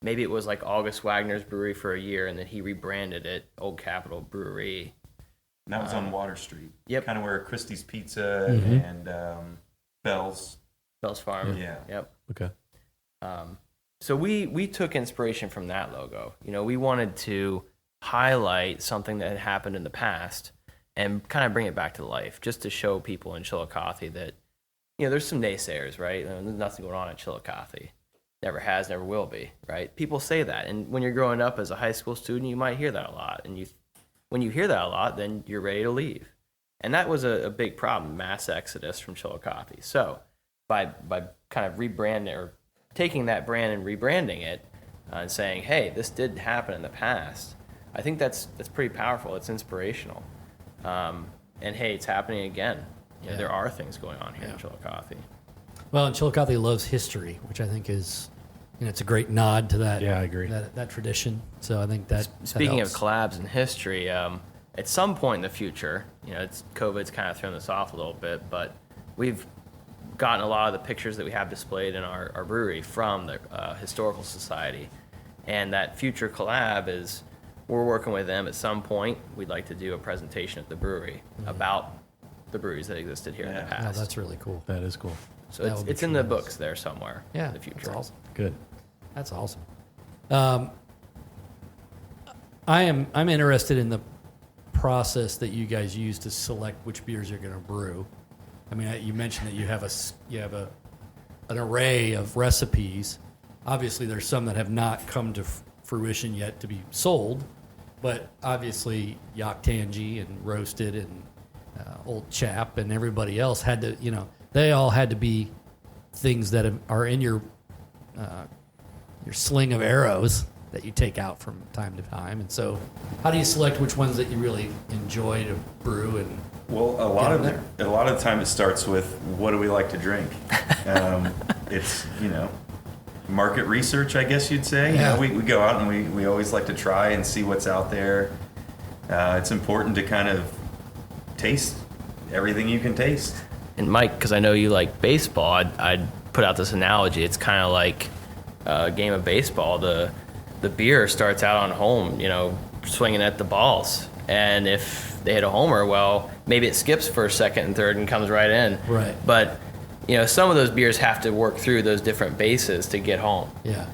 Maybe it was like August Wagner's brewery for a year, and then he rebranded it Old Capitol Brewery. And that was on Water Street. Yep. Kind of where Christie's Pizza and Bell's Farm. Yeah. Yep. Okay. So we took inspiration from that logo. You know, we wanted to highlight something that had happened in the past and kind of bring it back to life, just to show people in Chillicothe that, you know, there's some naysayers, right? There's nothing going on in Chillicothe. Never has, never will be, right? People say that. And when you're growing up as a high school student, you might hear that a lot. And when you hear that a lot, then you're ready to leave. And that was a big problem, mass exodus from Chillicothe. So by kind of rebranding or taking that brand and rebranding it and saying, hey, this did happen in the past, I think that's pretty powerful. It's inspirational. And hey, it's happening again. You know, there are things going on here in Chillicothe. Well, and Chillicothe loves history, which I think is, you know, it's a great nod to that. Yeah, I agree. That tradition. So I think that. Speaking of helps. collabs and history, at some point in the future, you know, COVID's kind of thrown this off a little bit, but we've gotten a lot of the pictures that we have displayed in our brewery from the Historical Society. And that future collab is, we're working with them at some point. We'd like to do a presentation at the brewery about the breweries that existed here in the Oh, past. that's really cool. That is cool. So that would be it's in the tremendous. books there somewhere Yeah, in the future. that's awesome. Good. That's awesome. I'm interested in the process that you guys use to select which beers you're going to brew. I mean, you mentioned that you have an array of recipes. Obviously, there's some that have not come to fruition yet to be sold, but obviously Yaktangi and Roasted and Old Chap and everybody else had to, they all had to be things that are in your sling of arrows that you take out from time to time. And so how do you select which ones that you really enjoy to brew? And well, a lot of the time it starts with, what do we like to drink? It's, market research, I guess you'd say. Yeah. We go out and we always like to try and see what's out there. It's important to kind of taste everything you can taste. And Mike, because I know you like baseball, I'd put out this analogy. It's kind of like a game of baseball. The beer starts out on home, swinging at the balls. And if they hit a homer, well, maybe it skips first, second, and third and comes right in. Right. But, some of those beers have to work through those different bases to get home. Yeah.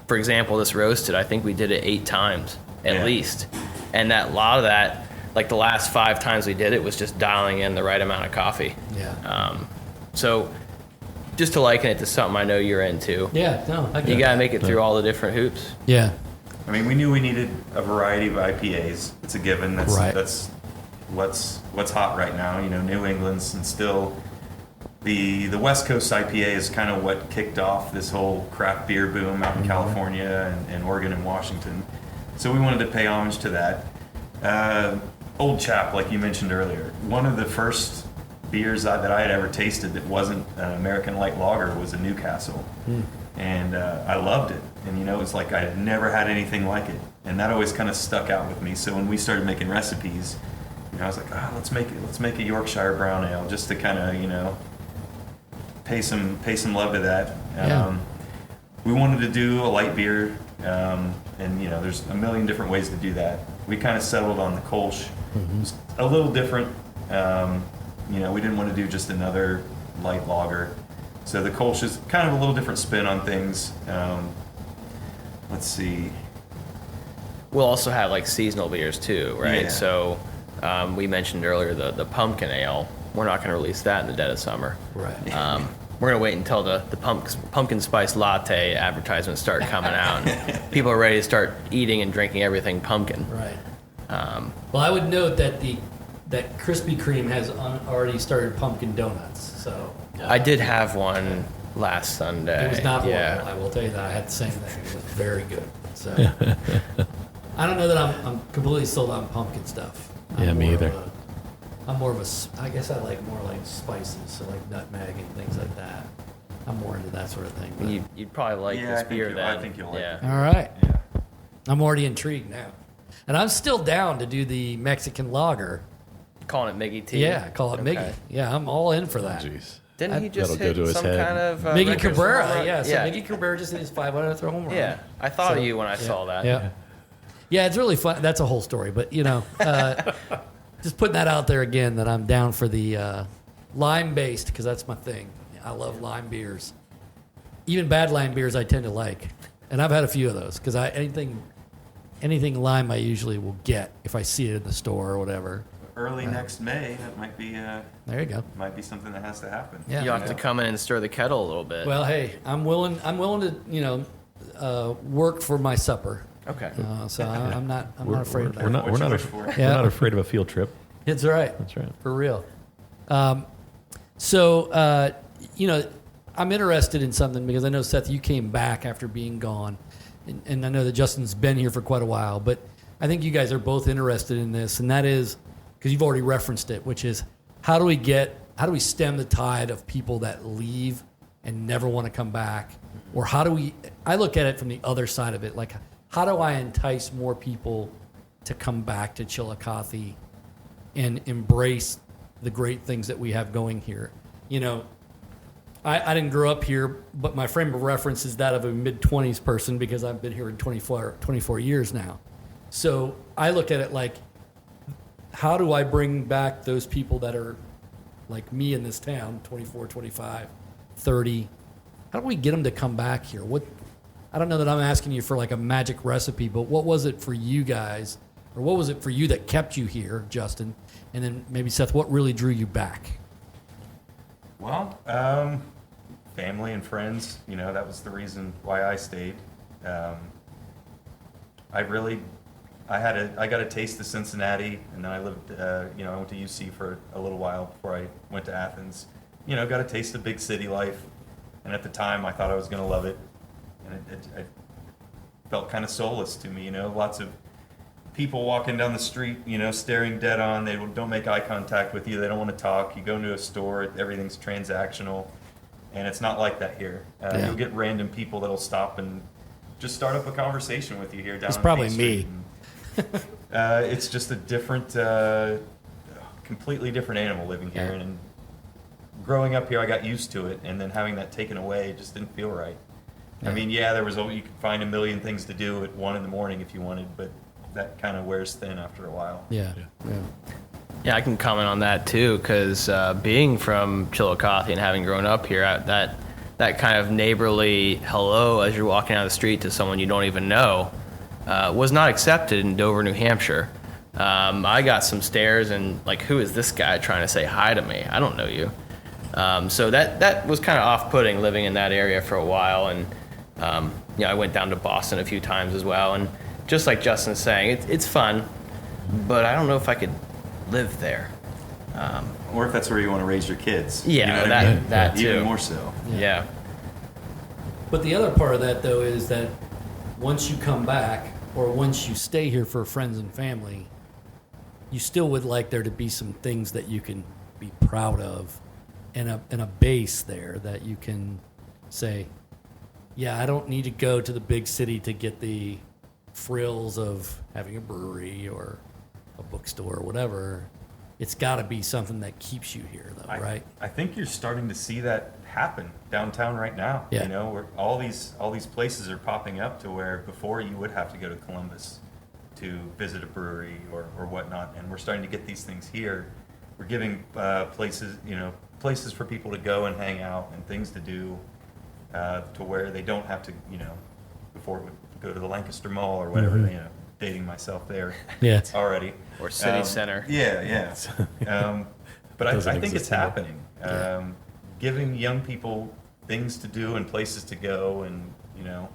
For example, this Roasted, I think we did it 8 times at least. And a lot of that, like the last 5 times we did it, was just dialing in the right amount of coffee. Yeah. So just to liken it to something I know you're into. Yeah. No, I get You got to that. make it through all the different hoops. Yeah. I mean, we knew we needed a variety of IPAs. It's a given. That's Right. that's what's hot right now. New England's, and still the West Coast IPA is kind of what kicked off this whole craft beer boom out in California and Oregon and Washington. So we wanted to pay homage to that. Old Chap, like you mentioned earlier, one of the first beers that I had ever tasted that wasn't an American light lager was a Newcastle. And I loved it. And it was like I had never had anything like it. And that always kind of stuck out with me. So when we started making recipes, I was like, let's make a Yorkshire brown ale, just to kind of, pay some love to that. Yeah. We wanted to do a light beer, and there's a million different ways to do that. We kind of settled on the Kolsch. It was a little different. We didn't want to do just another light lager. So the Kolsch is kind of a little different spin on things. Let's see. We'll also have like seasonal beers too, right? Yeah. So we mentioned earlier the pumpkin ale. We're not going to release that in the dead of summer. Right. We're going to wait until the pumpkin spice latte advertisements start coming out. And people are ready to start eating and drinking everything pumpkin. Right. Well, I would note that that Krispy Kreme has already started pumpkin donuts. So I did have one last Sunday. it was not yeah. horrible. I will tell you that. I had the same thing. It was very good. So I don't know that I'm completely sold on pumpkin stuff. Yeah, me either. I'm more of I guess I like more like spices, so like nutmeg and things like that. I'm more into that sort of thing. but- You'd probably like Yeah, this I think beer you'll- then. I think you'll like yeah. it. All right. Yeah. I'm already intrigued now. And I'm still down to do the Mexican lager. Calling it Miggy T. Yeah, call it Okay. Miggy. Yeah, I'm all in for that. Jeez. Didn't he just That'll go hit to his some head. kind of Miggy record for Cabrera, home run? yeah. So Miggy Cabrera just hit his 500th home run. Yeah, I thought So, of you when I saw that. Yeah. Yeah, it's really fun. That's a whole story. But, just putting that out there again that I'm down for the lime-based, because that's my thing. I love lime beers. Even bad lime beers I tend to like. And I've had a few of those, because anything lime I usually will get if I see it in the store or whatever. Early next May, that might be There you go. something that has to happen. Yeah. You have to come in and stir the kettle a little bit. Well, hey, I'm willing to, work for my supper. okay. So I'm not afraid of that. We're not Yeah. afraid of a field trip. It's all right. That's right. For real. I'm interested in something because I know, Seth, you came back after being gone. And I know that Justin's been here for quite a while. But I think you guys are both interested in this. And that is, because you've already referenced it, which is how do we stem the tide of people that leave and never want to come back? Or I look at it from the other side of it. Like, how do I entice more people to come back to Chillicothe and embrace the great things that we have going here? I didn't grow up here, but my frame of reference is that of a mid-20s person because I've been here in 24 years now. So I look at it like, how do I bring back those people that are like me in this town, 24, 25, 30? How do we get them to come back here? I don't know that I'm asking you for like a magic recipe, but what was it for you guys, or what was it for you that kept you here, Justin? And then maybe Seth, what really drew you back? Well, family and friends, you know, that was the reason why I stayed. I got a taste of Cincinnati, and then I lived, you know, I went to UC for a little while before I went to Athens. You know, got a taste of big city life, and at the time I thought I was going to love it, and it felt kind of soulless to me, you know, lots of people walking down the street, you know, staring dead on. They don't make eye contact with you. They don't want to talk. You go into a store, everything's transactional, and it's not like that here. You'll get random people that'll stop and just start up a conversation with you here down. It's on probably Main me. Street. It's just a different, completely different animal living here. And growing up here, I got used to it, and then having that taken away, it just didn't feel right. I mean, you could find a million things to do at 1 a.m. if you wanted, but that kind of wears thin after a while. Yeah. Yeah, I can comment on that too, because being from Chillicothe and having grown up here, that kind of neighborly hello as you're walking down the street to someone you don't even know was not accepted in Dover, New Hampshire. I got some stares and like, who is this guy trying to say hi to me? I don't know you. So that was kind of off-putting living in that area for a while, and you know, I went down to Boston a few times as well, and just like Justin's saying, it's fun, but I don't know if I could live there. Or if that's where you want to raise your kids. Yeah, you know what I mean? that too. Even more so. Yeah. But the other part of that, though, is that once you come back or once you stay here for friends and family, you still would like there to be some things that you can be proud of and a base there that you can say, yeah, I don't need to go to the big city to get the frills of having a brewery or a bookstore or whatever. It's got to be something that keeps you here, though, right? I think you're starting to see that happen downtown right now. Yeah. You know, where all these places are popping up to where before you would have to go to Columbus to visit a brewery or whatnot, and we're starting to get these things here. We're giving places for people to go and hang out and things to do to where they don't have to, you know, before it would go to the Lancaster Mall or whatever. You know, dating myself there. Yeah. Already. Or City Center. Yeah. But I think it's exist anymore. happening. Giving young people things to do and places to go, and you know,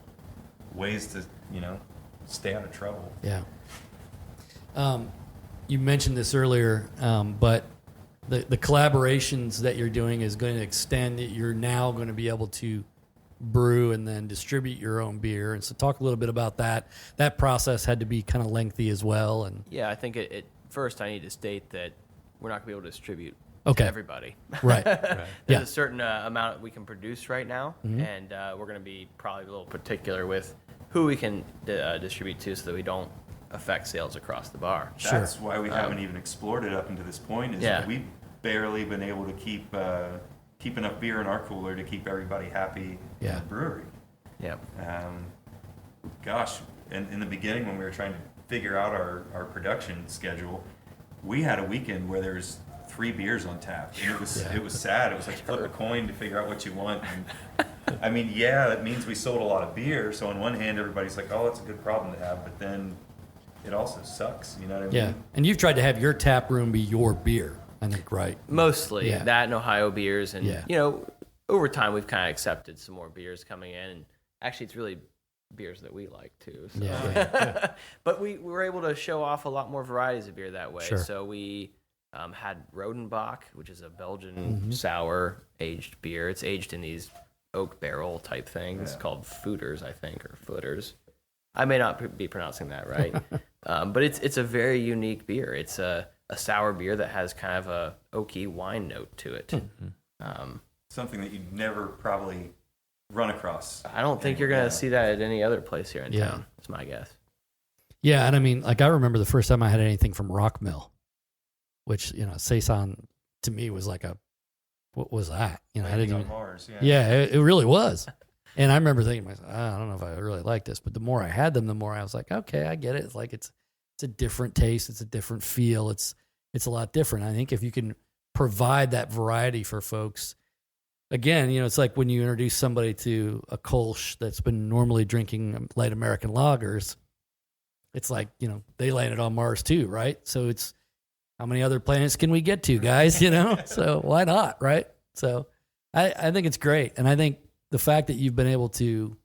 ways to, you know, stay out of trouble. Yeah. You mentioned this earlier, but the collaborations that you're doing is going to extend that you're now going to be able to brew and then distribute your own beer. And so talk a little bit about that. That process had to be kind of lengthy as well. And Yeah, I think first I need to state that we're not going to be able to distribute Okay. to everybody. right. There's Yeah. a certain amount we can produce right now, and we're going to be probably a little particular with who we can distribute to so that we don't affect sales across the bar. That's why we haven't even explored it up until this point. Is Yeah. that we've barely been able to keep enough beer in our cooler to keep everybody happy in Yeah. the brewery. Yeah. Gosh, in the beginning when we were trying to figure out our production schedule, we had a weekend where there's 3 beers on tap. And it was sad. It was like flip a coin to figure out what you want. And, I mean, yeah, that means we sold a lot of beer. So on one hand, everybody's like, oh, that's a good problem to have. But then it also sucks. You know what I mean? Yeah. And you've tried to have your tap room be your beer, I think, right? Mostly Yeah. that and Ohio beers. And, Yeah. you know, over time we've kind of accepted some more beers coming in. And actually, it's really beers that we like, too. So. Yeah. But we were able to show off a lot more varieties of beer that way. Sure. So we had Rodenbach, which is a Belgian sour aged beer. It's aged in these oak barrel type things called footers, I think, or footers. I may not be pronouncing that right. But it's a very unique beer. It's a sour beer that has kind of a oaky wine note to it. Something that you'd never probably run across. I don't think you're going to see that at any other place here in Yeah. town. That's my guess. Yeah. And I mean, like, I remember the first time I had anything from Rock Mill, which, you know, Saison to me was like what was that? You know, I didn't on even, Mars, yeah, it really was. And I remember thinking to myself, I don't know if I really like this, but the more I had them, the more I was like, okay, I get it. It's like, it's a different taste. It's a different feel. It's a lot different. I think if you can provide that variety for folks, again, you know, it's like when you introduce somebody to a Kolsch that's been normally drinking light American lagers, it's like, you know, they landed on Mars too, right? So it's, how many other planets can we get to, guys? You know, so why not, right? So I think it's great. And I think the fact that you've been able to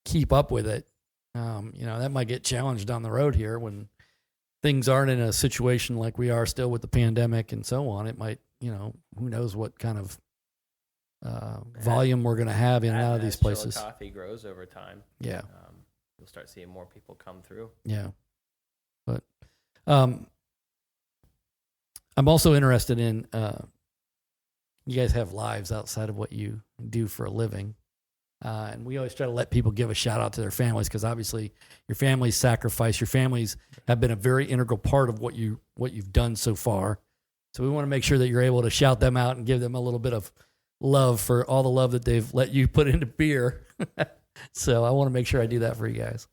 keep up with it, that might get challenged down the road here when things aren't in a situation like we are still with the pandemic and so on. It might, who knows what kind of volume we're going to have in and out of these places. Chillicothe grows over time. Yeah. You'll start seeing more people come through. Yeah. But I'm also interested in, you guys have lives outside of what you do for a living. And we always try to let people give a shout out to their families, because obviously your family's sacrifice, your families have been a very integral part of what you've done so far. So we want to make sure that you're able to shout them out and give them a little bit of love for all the love that they've let you put into beer. So I want to make sure I do that for you guys.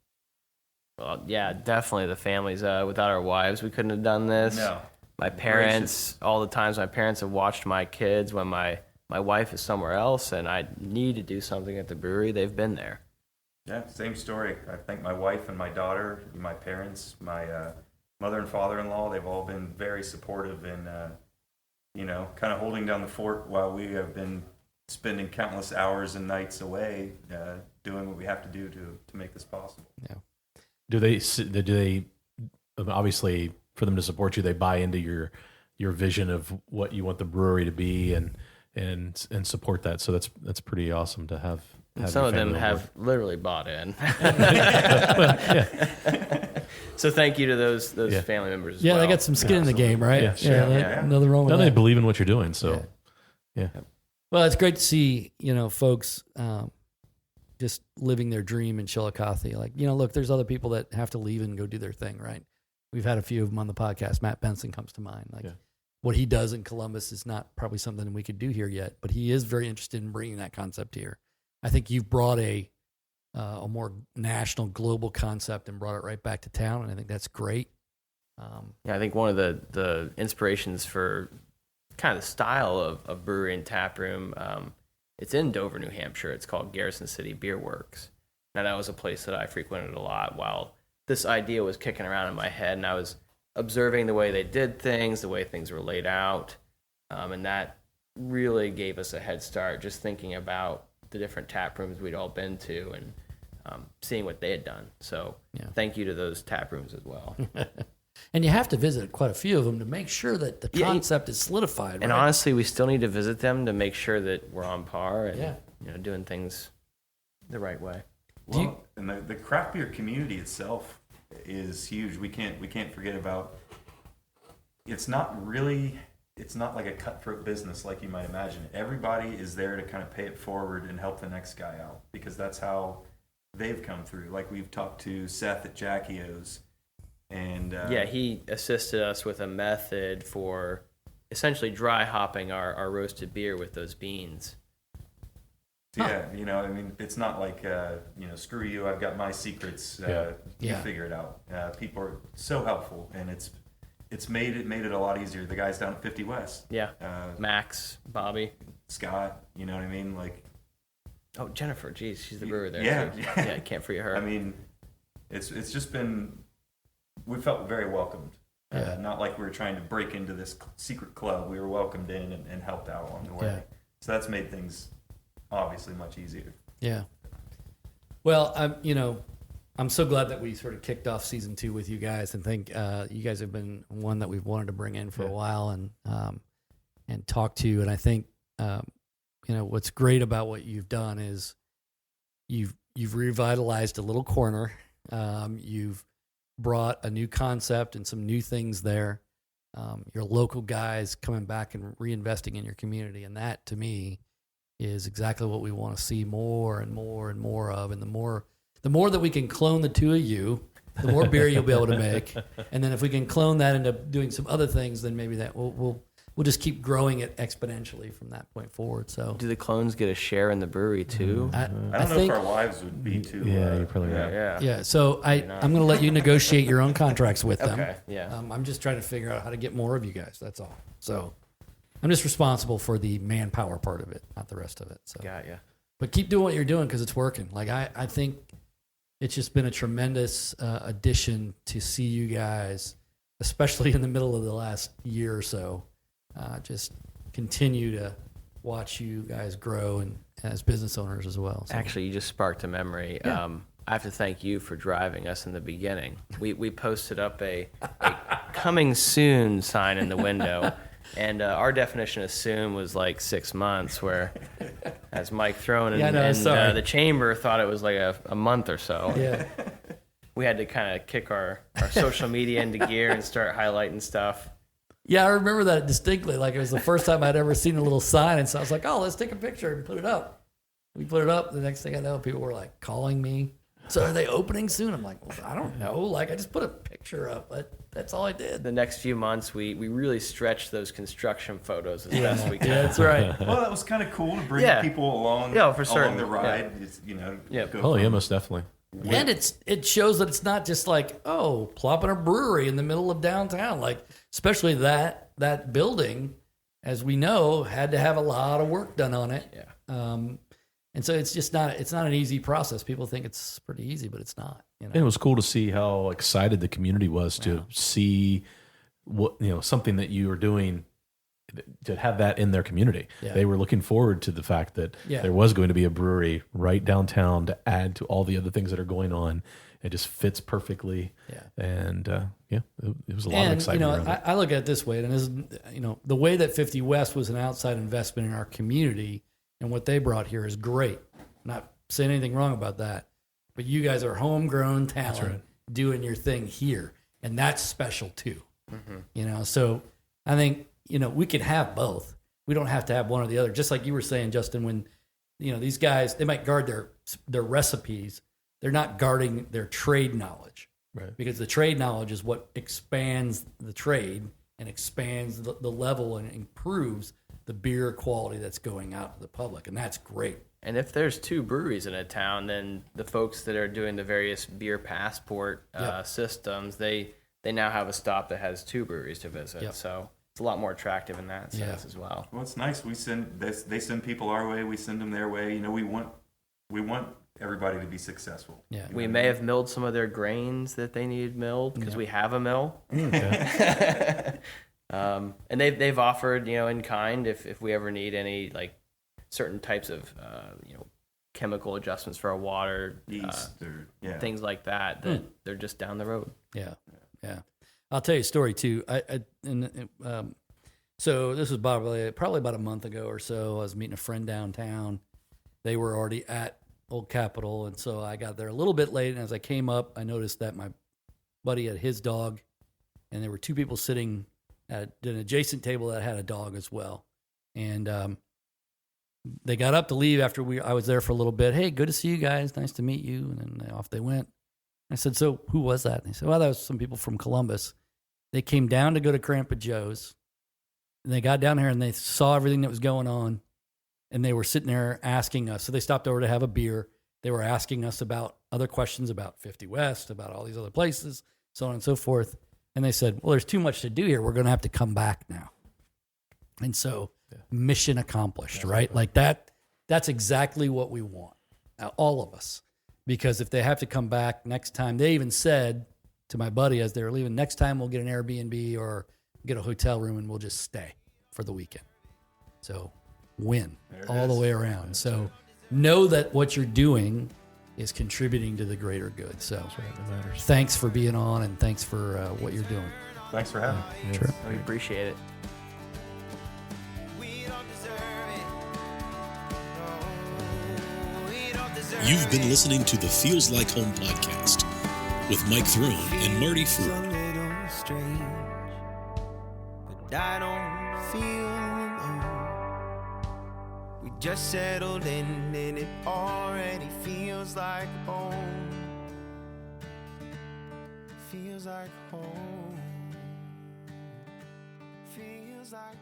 Well, yeah, definitely the families. Without our wives, we couldn't have done this. No. My parents, all the times my parents have watched my kids when my wife is somewhere else and I need to do something at the brewery, they've been there. Yeah, same story. I think my wife and my daughter, my parents, my mother and father-in-law, they've all been very supportive and, kind of holding down the fort while we have been spending countless hours and nights away doing what we have to do to make this possible. Yeah. Do they obviously, for them to support you, they buy into your vision of what you want the brewery to be and support that? So that's pretty awesome to have. Some of them have literally bought in. So thank you to those family members as well. Yeah, they got some skin in the game, right? Yeah, sure. Nothing wrong with Now that. they believe in what you're doing, so yeah. Well, it's great to see, folks just living their dream in Chillicothe. Like, look, there's other people that have to leave and go do their thing, right? We've had a few of them on the podcast. Matt Benson comes to mind. Like, what he does in Columbus is not probably something we could do here yet, but he is very interested in bringing that concept here. I think you've brought a more national, global concept and brought it right back to town, and I think that's great. I think one of the inspirations for kind of the style of brewery and taproom, it's in Dover, New Hampshire. It's called Garrison City Beer Works. Now, that was a place that I frequented a lot while this idea was kicking around in my head, and I was observing the way they did things, the way things were laid out, and that really gave us a head start, just thinking about the different tap rooms we'd all been to and seeing what they had done. So thank you to those tap rooms as well. And you have to visit quite a few of them to make sure that the concept is solidified. And right? honestly, we still need to visit them to make sure that we're on par and doing things the right way. Well, and the craft beer community itself is huge. We can't forget about. It's not like a cutthroat business like you might imagine. Everybody is there to kind of pay it forward and help the next guy out, because that's how they've come through. Like, we've talked to Seth at Jackie O's, and he assisted us with a method for essentially dry hopping our roasted beer with those beans. Yeah, it's not like screw you, I've got my secrets. You figure it out. People are so helpful, and it's made it a lot easier. The guys down at 50 West. Yeah. Max, Bobby, Scott, you know what I mean? Like, oh, Jennifer, geez, she's the brewer there. Yeah. Too. Yeah, can't forget her. I mean, it's just been, we felt very welcomed. Not like we were trying to break into this secret club. We were welcomed in and helped out along the way. Yeah. So that's made things obviously much easier. Yeah. Well, I'm so glad that we sort of kicked off season 2 with you guys, and think you guys have been one that we've wanted to bring in for a while and talk to. And I think what's great about what you've done is you've revitalized a little corner. You've brought a new concept and some new things there. Your local guys coming back and reinvesting in your community, and that to me is exactly what we want to see more and more and more of. And the more that we can clone the two of you, the more beer you'll be able to make. And then if we can clone that into doing some other things, then maybe that we'll just keep growing it exponentially from that point forward. So, do the clones get a share in the brewery too? I don't know think, if our wives would be too. You're probably right. Yeah. So I'm going to let you negotiate your own contracts with them. Okay. Yeah. I'm just trying to figure out how to get more of you guys. That's all. So I'm just responsible for the manpower part of it, not the rest of it. So, got ya. But keep doing what you're doing, because it's working. Like I think it's just been a tremendous addition to see you guys, especially in the middle of the last year or so, just continue watch you guys grow and as business owners as well. So. Actually, you just sparked a memory. Yeah. I have to thank you for driving us in the beginning. We posted up a coming soon sign in the window, and our definition of soon was like 6 months, where as Mike Throne and the chamber thought it was like a month or so. Yeah. We had to kind of kick our social media into gear and start highlighting stuff. Yeah, I remember that distinctly. Like it was the first time I'd ever seen a little sign, and so I was like, "Oh, let's take a picture and put it up." We put it up. The next thing I know, people were like calling me. So are they opening soon? I'm like, well, I don't know. Like I just put a picture up, but that's all I did. The next few months, we really stretched those construction photos as best we could. Yeah, that's right. Well, that was kind of cool to bring people along. For certain. Along the ride. It's, go Oh, from- yeah, most definitely. And it shows that it's not just like, oh, plopping a brewery in the middle of downtown. Like, especially that building, as we know, had to have a lot of work done on it. Yeah. And so it's not an easy process. People think it's pretty easy, but it's not. And it was cool to see how excited the community was to see what, something that you were doing, to have that in their community. Yeah. They were looking forward to the fact that there was going to be a brewery right downtown to add to all the other things that are going on. It just fits perfectly. Yeah. And it was a lot of excitement around it. I look at it this way, and this is, the way that 50 West was an outside investment in our community and what they brought here is great. Not saying anything wrong about that, but you guys are homegrown talent doing your thing here, and that's special too. Mm-hmm. So I think, we could have both. We don't have to have one or the other. Just like you were saying, Justin, when, these guys, they might guard their recipes. They're not guarding their trade knowledge. Right. Because the trade knowledge is what expands the trade and expands the level and improves the beer quality that's going out to the public. And that's great. And if there's 2 breweries in a town, then the folks that are doing the various beer passport systems, they now have a stop that has 2 breweries to visit. Yep. So it's a lot more attractive in that sense as well. Well, it's nice. They send people our way. We send them their way. We want everybody to be successful. Yeah. We may have milled some of their grains that they needed milled because we have a mill. And they've offered, in kind, if we ever need any like certain types of chemical adjustments for our water, yeast, things like that. They're just down the road. Yeah. I'll tell you a story too. So this was probably about a month ago or so. I was meeting a friend downtown. They were already at Old Capitol, and so I got there a little bit late. And as I came up, I noticed that my buddy had his dog, and there were 2 people sitting at an adjacent table that had a dog as well. And they got up to leave after I was there for a little bit. Hey, good to see you guys. Nice to meet you. And then off they went. I said, so who was that? And they said, well, that was some people from Columbus. They came down to go to Grandpa Joe's. And they got down here and they saw everything that was going on. And they were sitting there asking us. So they stopped over to have a beer. They were asking us about other questions about 50 West, about all these other places, so on and so forth. And they said, well, there's too much to do here. We're going to have to come back now. And so mission accomplished, right? Like that's exactly what we want, all of us. Because if they have to come back next time, they even said to my buddy as they were leaving, next time we'll get an Airbnb or get a hotel room and we'll just stay for the weekend. So win all the way around. So know that what you're doing is contributing to the greater good. So thanks for being on and thanks for what you're doing. Thanks for having me. Sure. We appreciate it. You've been listening to the Feels Like Home podcast with Mike Throne and Marty Fruit. A little strange, but I don't feel alone. We just settled in and it already feels like home. Feels like home. Feels like